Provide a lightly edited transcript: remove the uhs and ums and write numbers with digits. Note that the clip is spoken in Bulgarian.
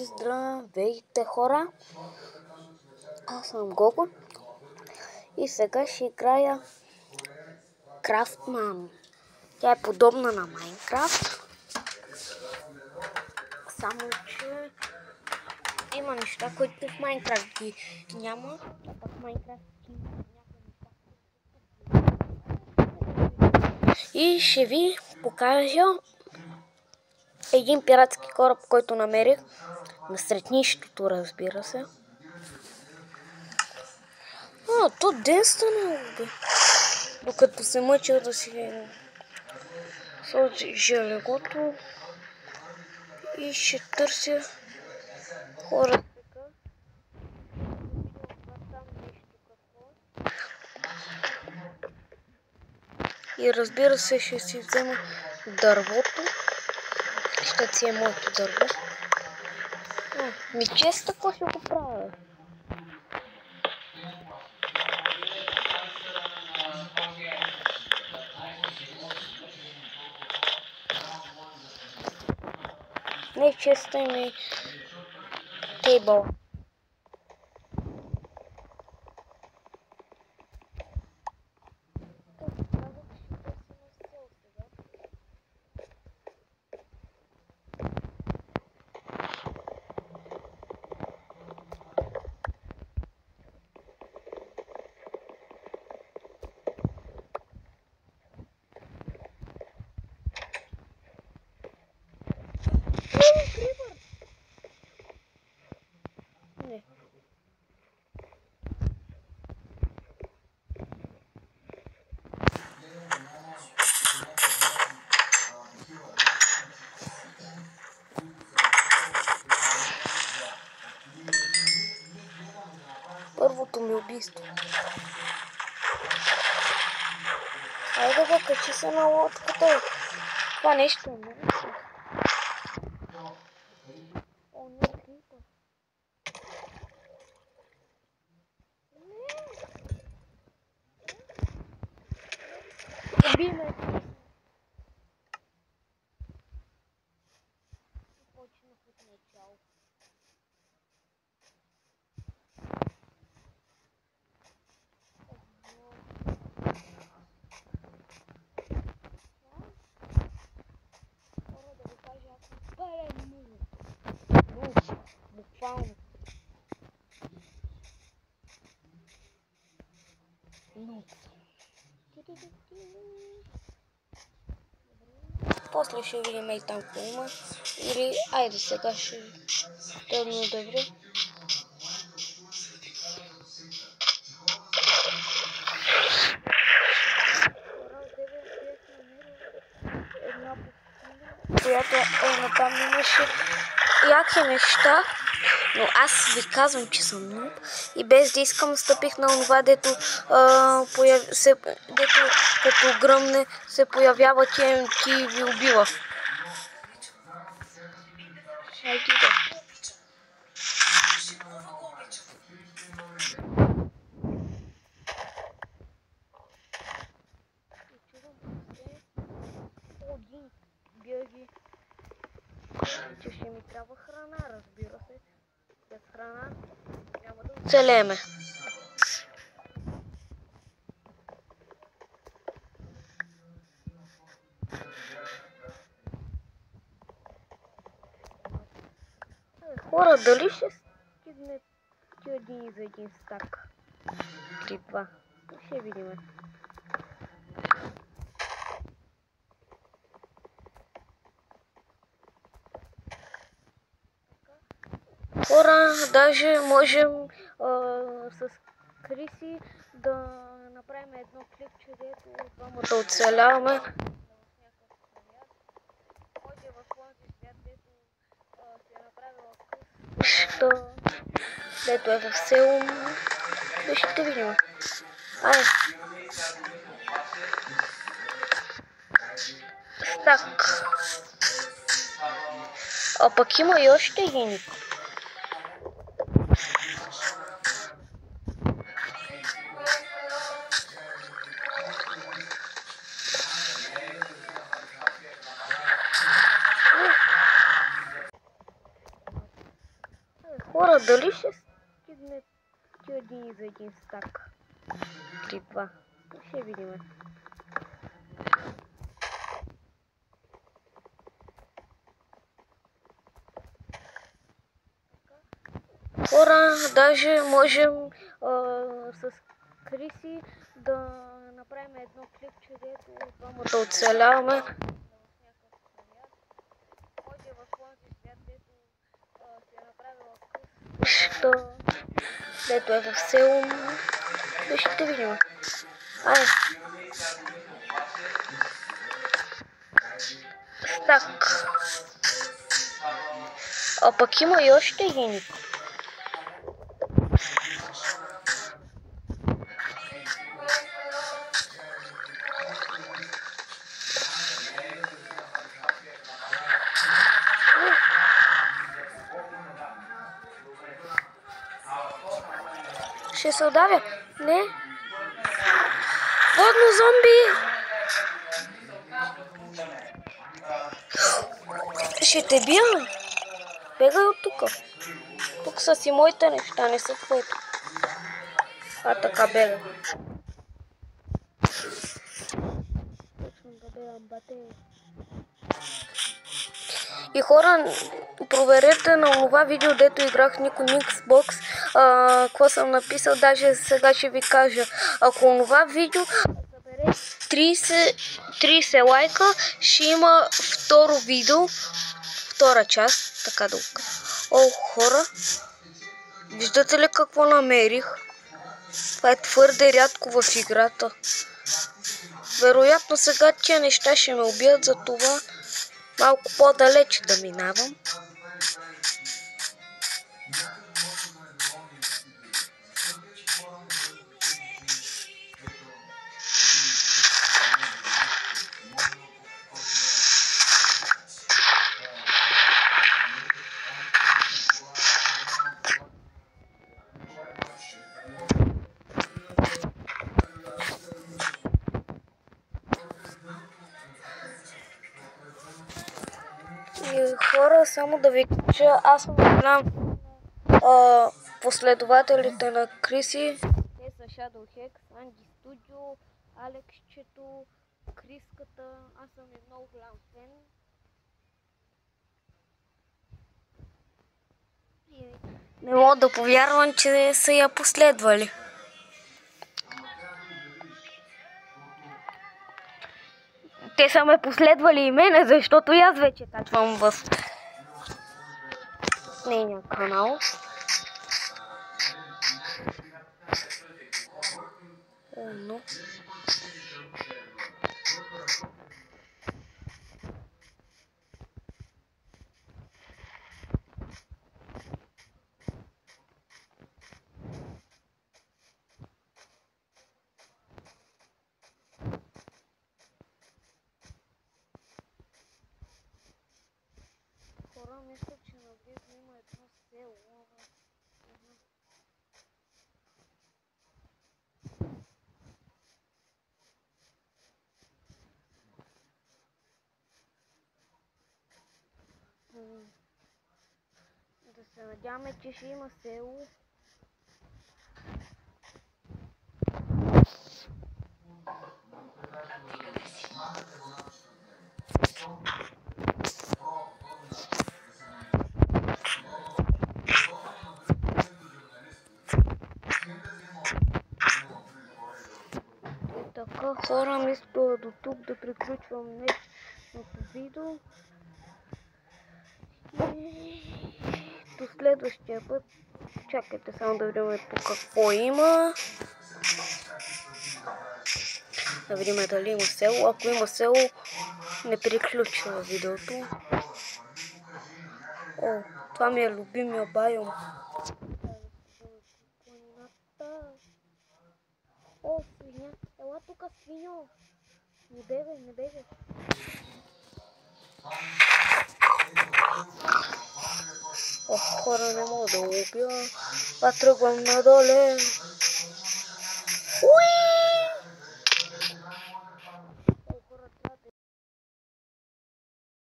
Здравейте, хора! Аз съм Гого и сега ще играя Крафтман. Тя е подобна на Майнкрафт, само че има неща, които в Майнкрафт ги няма, а пък в Майнкрафт има някои неща. И ще ви покажа един пиратски кораб, който намерих насред нищото, разбира се. То ден стана, бе. Докато се мъча да си сложи желегото и ще търся хора. И разбира се, ще си взема дървото. Ще си е моето дърво. Често какво ще го правя? Не често ми тейбъл. Първото ми убийство. Айде бе, качи се на лодката. Това нещо е много. О, не, крипър. Уби ме. Почнах от начало. Буквално. После ще видим и там какво има. Или айде сега ще тръгна добре. Която там имаше яки неща, но аз ви казвам, че съм нуб и без да искам стъпих на онова, дето като гръмне се появява TNT и ви убива. Че ще ми трябва храна, разбира се. Без храна няма да оцелеме. Хора, дали ще стигне един за един стак? Крипва. Ще видим. Хора, даже можем с Криси да направим едно клипче, дето двамата оцеляваме. Може в този свят, дето си е направила къща, дето е в село. Ще видим. Ай. Стак. А пък има и още един. Хора, дали ще стигне тия дни за един стак? 3-2. Ще видим. Хора, даже можем с Криси да направим едно клипче, дето двамата оцеляваме. Може в този свят, дето си е направила къща, дето е в село. Ще видим. Ай. Так. А пък има и още един. Ще се удавя. Не. Водно зомби. Ще те бия. Бегай от тук. Тук са си моите неща, не са твоите. Така бегай. Точно да бегам, бате. И хора, проверете на това видео, дето играх Нико Xbox, какво съм написал, даже сега ще ви кажа. Ако това видео събере 30 лайка, ще има второ видео, втора част, така да го кажа. О, хора, виждате ли какво намерих? Това е твърде рядко в играта. Вероятно сега тия неща ще ме убият, за това малко по-далече да минавам. И хора, само да ви кажа, аз съм голям последователите на Криси. Те са Shadowhex, Andy Studio, Алексчето, Криската. Аз съм и много голям фен. И не мога да повярвам, че са я последвали. Те са ме последвали и мене, защото и аз вече качвам в нейния канал. Но. Хора, мисля, че наблизо има едно село. Да се надяваме, че ще има село. Така, хора, мисля до тук да приключвам днешното видео. И до следващия път. Чакайте само да видим по какво има. Да видим дали има село. Ако има село, не приключва видеото. О, това ми е любимия байом. О, свиня. Ела тук, свиньо. Не бегай, не бегай. Ох, хора, не мога да убия. Аз тръгвам надоле.